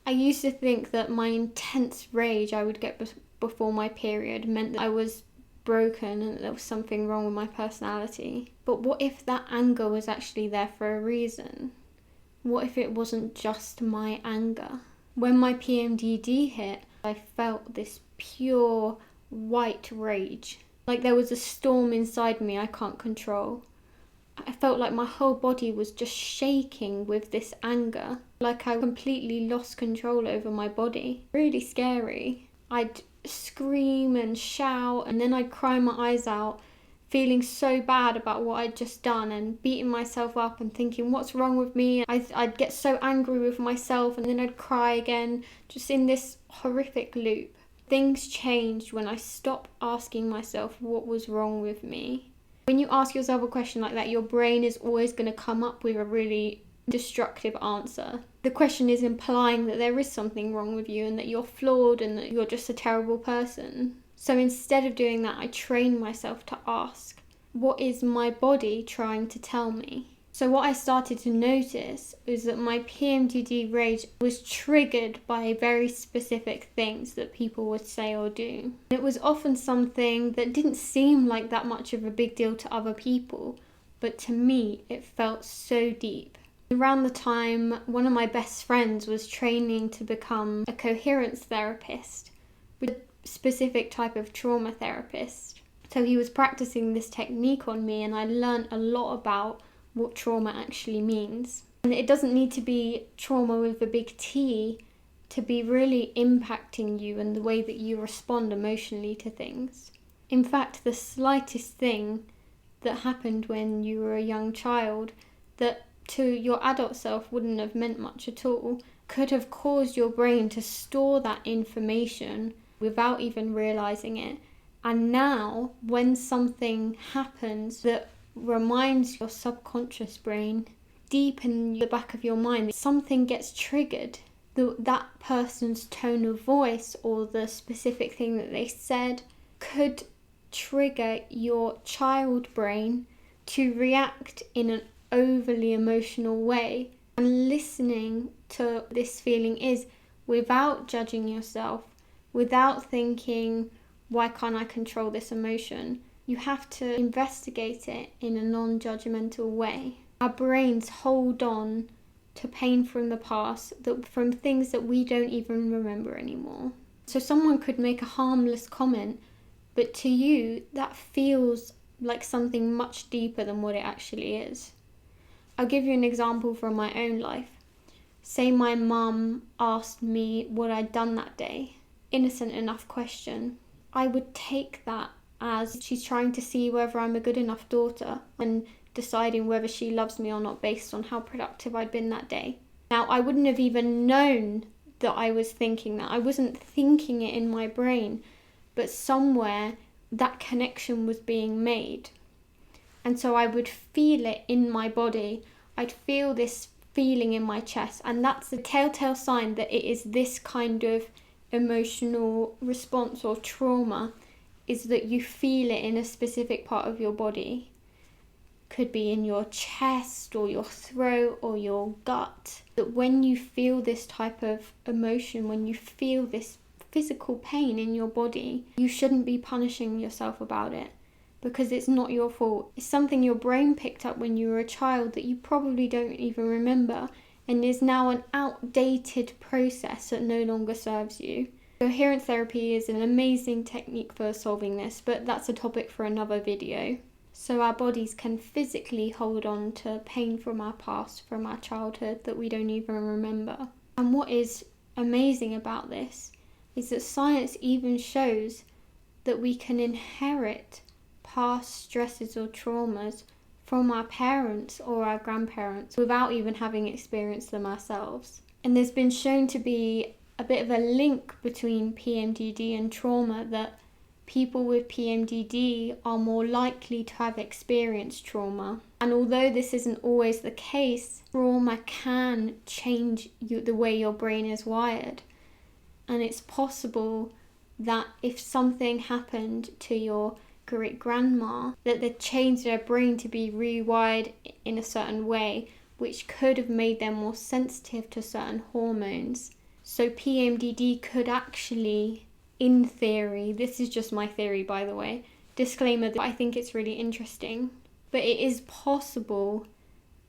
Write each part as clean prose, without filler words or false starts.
I used to think that my intense rage I would get before my period meant that I was broken and that there was something wrong with my personality. But what if that anger was actually there for a reason? What if it wasn't just my anger? When my PMDD hit, I felt this pure white rage. Like there was a storm inside me I can't control. I felt like my whole body was just shaking with this anger. Like I completely lost control over my body. Really scary. I'd scream and shout, and then I'd cry my eyes out, feeling so bad about what I'd just done and beating myself up and thinking, what's wrong with me? I'd get so angry with myself, and then I'd cry again, just in this horrific loop. Things changed when I stopped asking myself what was wrong with me. When you ask yourself a question like that, your brain is always going to come up with a really destructive answer. The question is implying that there is something wrong with you and that you're flawed and that you're just a terrible person. So instead of doing that, I trained myself to ask, what is my body trying to tell me? So what I started to notice is that my PMDD rage was triggered by very specific things that people would say or do. It was often something that didn't seem like that much of a big deal to other people, but to me it felt so deep. Around the time one of my best friends was training to become a coherence therapist, with a specific type of trauma therapist. So he was practicing this technique on me, and I learned a lot about what trauma actually means. And it doesn't need to be trauma with a big T to be really impacting you and the way that you respond emotionally to things. In fact, the slightest thing that happened when you were a young child that to your adult self wouldn't have meant much at all could have caused your brain to store that information without even realizing it. And now, when something happens that reminds your subconscious brain, deep in the back of your mind, something gets triggered. That person's tone of voice or the specific thing that they said could trigger your child brain to react in an overly emotional way. And listening to this feeling is without judging yourself, without thinking, why can't I control this emotion? You have to investigate it in a non-judgmental way. Our brains hold on to pain from the past, from things that we don't even remember anymore. So someone could make a harmless comment, but to you, that feels like something much deeper than what it actually is. I'll give you an example from my own life. Say my mum asked me what I'd done that day. Innocent enough question. I would take that as she's trying to see whether I'm a good enough daughter and deciding whether she loves me or not based on how productive I'd been that day. Now, I wouldn't have even known that I was thinking that. I wasn't thinking it in my brain, but somewhere that connection was being made. And so I would feel it in my body. I'd feel this feeling in my chest, and that's the telltale sign that it is this kind of emotional response or trauma, is that you feel it in a specific part of your body. Could be in your chest or your throat or your gut. That when you feel this type of emotion, when you feel this physical pain in your body, you shouldn't be punishing yourself about it, because it's not your fault. It's something your brain picked up when you were a child that you probably don't even remember, and is now an outdated process that no longer serves you. Coherence therapy is an amazing technique for solving this, but that's a topic for another video. So our bodies can physically hold on to pain from our past, from our childhood, that we don't even remember. And what is amazing about this is that science even shows that we can inherit past stresses or traumas from our parents or our grandparents without even having experienced them ourselves. And there's been shown to be a bit of a link between PMDD and trauma, that people with PMDD are more likely to have experienced trauma. And although this isn't always the case, trauma can change the way your brain is wired. And it's possible that if something happened to your great-grandma, that they changed their brain to be rewired in a certain way, which could have made them more sensitive to certain hormones. So PMDD could actually, in theory, this is just my theory by the way, disclaimer that I think it's really interesting, but it is possible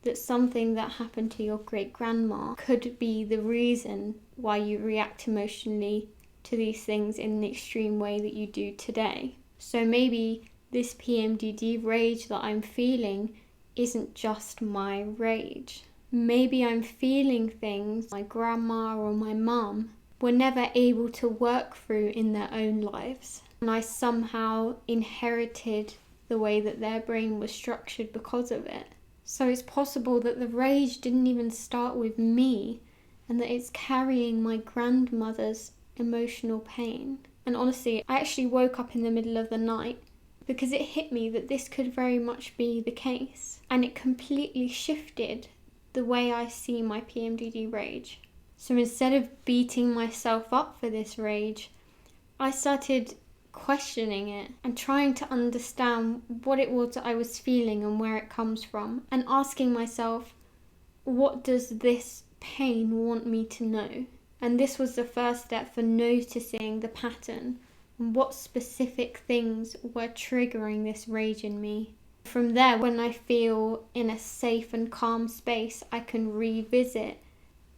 that something that happened to your great-grandma could be the reason why you react emotionally to these things in the extreme way that you do today. So maybe this PMDD rage that I'm feeling isn't just my rage. Maybe I'm feeling things my grandma or my mum were never able to work through in their own lives, and I somehow inherited the way that their brain was structured because of it. So it's possible that the rage didn't even start with me, and that it's carrying my grandmother's emotional pain. And honestly, I actually woke up in the middle of the night because it hit me that this could very much be the case. And it completely shifted the way I see my PMDD rage. So instead of beating myself up for this rage, I started questioning it and trying to understand what it was that I was feeling and where it comes from, and asking myself, what does this pain want me to know? And this was the first step for noticing the pattern and what specific things were triggering this rage in me. From there, when I feel in a safe and calm space, I can revisit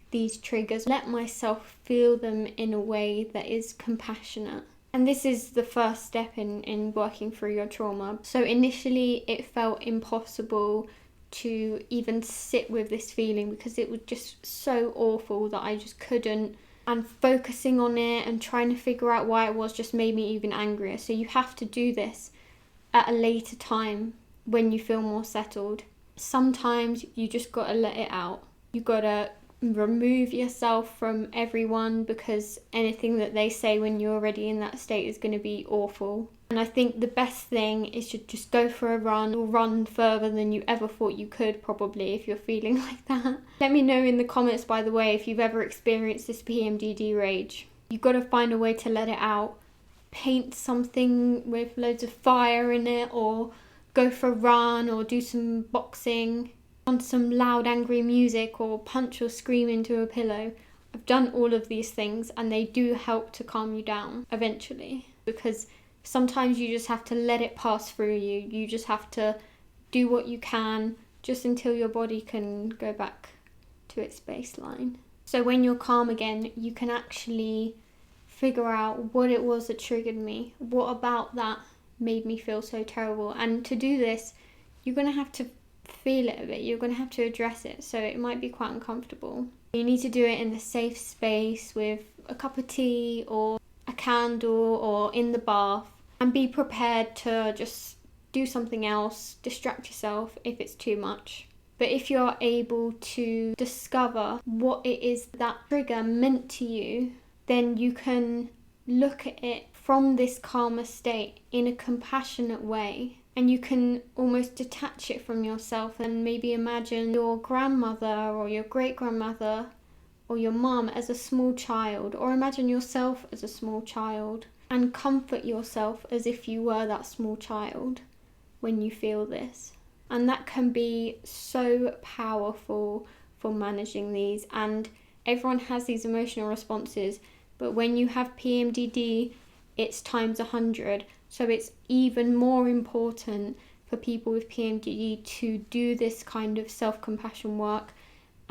these triggers, let myself feel them in a way that is compassionate. And this is the first step in working through your trauma. So initially it felt impossible to even sit with this feeling because it was just so awful that I just couldn't. And focusing on it and trying to figure out why it was just made me even angrier. So you have to do this at a later time when you feel more settled. Sometimes you just gotta let it out. You gotta remove yourself from everyone because anything that they say when you're already in that state is going to be awful. And I think the best thing is to just go for a run, or run further than you ever thought you could, probably, if you're feeling like that. Let me know in the comments, by the way, if you've ever experienced this PMDD rage. You've got to find a way to let it out. Paint something with loads of fire in it, or go for a run, or do some boxing on some loud angry music, or punch or scream into a pillow. I've done all of these things and they do help to calm you down eventually, because sometimes you just have to let it pass through you. You just have to do what you can just until your body can go back to its baseline. So when you're calm again, you can actually figure out what it was that triggered me. What about that made me feel so terrible? And to do this, you're going to have to feel it a bit. You're going to have to address it, so it might be quite uncomfortable. You need to do it in a safe space with a cup of tea or a candle, or in the bath, and be prepared to just do something else, distract yourself if it's too much. But if you're able to discover what it is that trigger meant to you, then you can look at it from this calmer state in a compassionate way. And you can almost detach it from yourself and maybe imagine your grandmother or your great-grandmother or your mum as a small child, or imagine yourself as a small child, and comfort yourself as if you were that small child when you feel this. And that can be so powerful for managing these. And everyone has these emotional responses, but when you have PMDD, it's times 100. So it's even more important for people with PMDD to do this kind of self-compassion work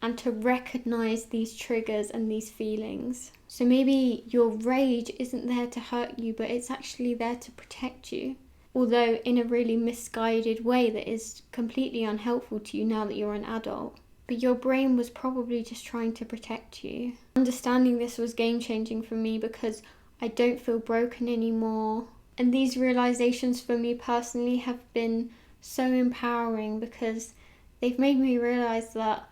and to recognize these triggers and these feelings. So maybe your rage isn't there to hurt you, but it's actually there to protect you. Although in a really misguided way that is completely unhelpful to you now that you're an adult. But your brain was probably just trying to protect you. Understanding this was game-changing for me because I don't feel broken anymore. And these realizations for me personally have been so empowering because they've made me realize that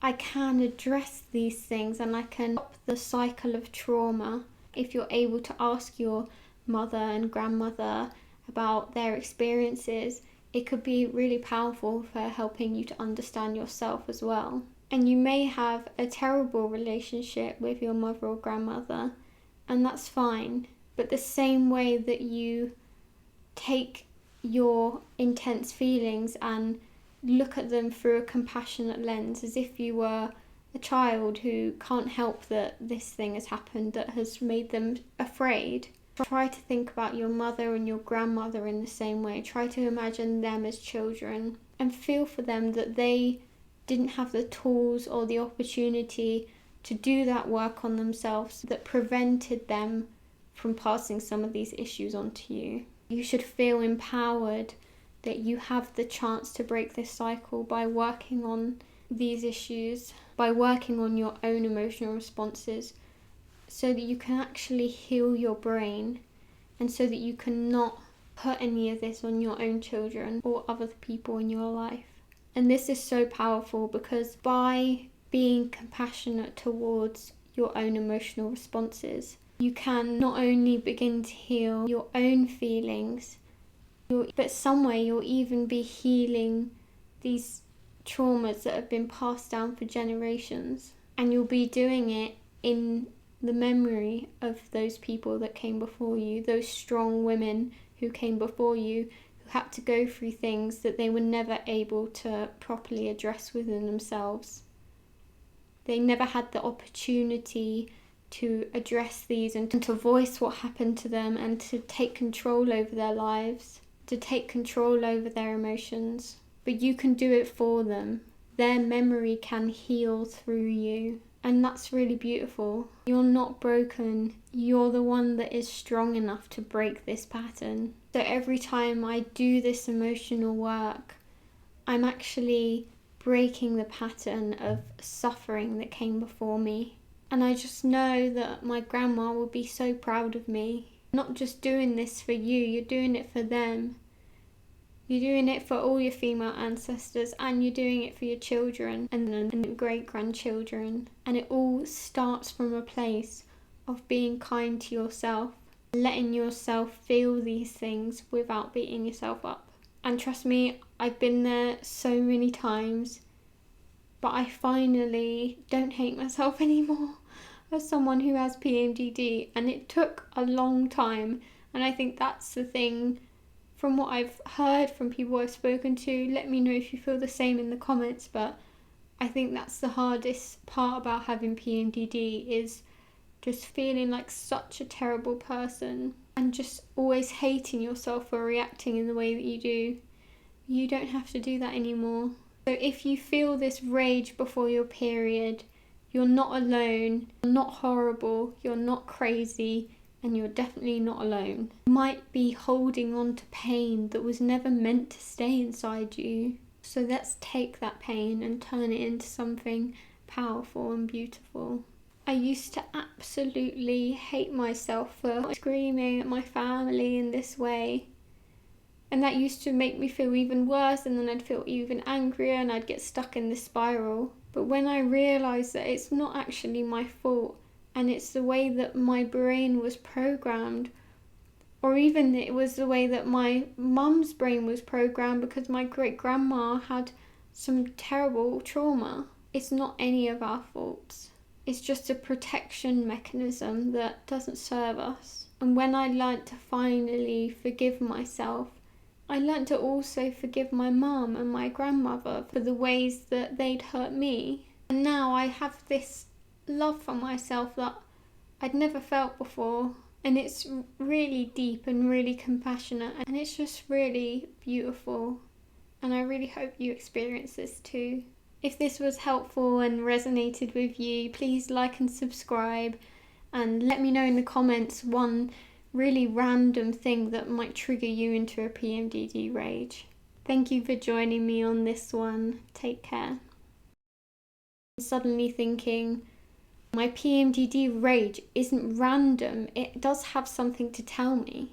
I can address these things and I can stop the cycle of trauma. If you're able to ask your mother and grandmother about their experiences, it could be really powerful for helping you to understand yourself as well. And you may have a terrible relationship with your mother or grandmother, and that's fine. But the same way that you take your intense feelings and look at them through a compassionate lens, as if you were a child who can't help that this thing has happened that has made them afraid, try to think about your mother and your grandmother in the same way. Try to imagine them as children and feel for them that they didn't have the tools or the opportunity to do that work on themselves that prevented them from passing some of these issues on to you. You should feel empowered that you have the chance to break this cycle by working on these issues, by working on your own emotional responses, so that you can actually heal your brain and so that you cannot put any of this on your own children or other people in your life. And this is so powerful because by being compassionate towards your own emotional responses, you can not only begin to heal your own feelings, but some way you'll even be healing these traumas that have been passed down for generations. And you'll be doing it in the memory of those people that came before you, those strong women who came before you, who had to go through things that they were never able to properly address within themselves. They never had the opportunity to address these and to voice what happened to them and to take control over their lives, to take control over their emotions. But you can do it for them. Their memory can heal through you. And that's really beautiful. You're not broken. You're the one that is strong enough to break this pattern. So every time I do this emotional work, I'm actually breaking the pattern of suffering that came before me. And I just know that my grandma will be so proud of me. Not just doing this for you, you're doing it for them. You're doing it for all your female ancestors, and you're doing it for your children and great-grandchildren. And it all starts from a place of being kind to yourself, letting yourself feel these things without beating yourself up. And trust me, I've been there so many times, but I finally don't hate myself anymore as someone who has PMDD, and it took a long time. And I think that's the thing. From what I've heard from people I've spoken to, let me know if you feel the same in the comments, but I think that's the hardest part about having PMDD, is just feeling like such a terrible person and just always hating yourself for reacting in the way that you do. You don't have to do that anymore. So if you feel this rage before your period, you're not alone, you're not horrible, you're not crazy, and you're definitely not alone. You might be holding on to pain that was never meant to stay inside you. So let's take that pain and turn it into something powerful and beautiful. I used to absolutely hate myself for screaming at my family in this way. And that used to make me feel even worse, and then I'd feel even angrier and I'd get stuck in this spiral. But when I realised that it's not actually my fault, and it's the way that my brain was programmed, or even it was the way that my mum's brain was programmed because my great-grandma had some terrible trauma. It's not any of our faults. It's just a protection mechanism that doesn't serve us. And when I learnt to finally forgive myself, I learnt to also forgive my mum and my grandmother for the ways that they'd hurt me. And now I have this love for myself that I'd never felt before, and it's really deep and really compassionate, and it's just really beautiful, and I really hope you experience this too. If this was helpful and resonated with you, please like and subscribe, and let me know in the comments one really random thing that might trigger you into a PMDD rage. Thank you for joining me on this one. Take care. Suddenly thinking, my PMDD rage isn't random, it does have something to tell me.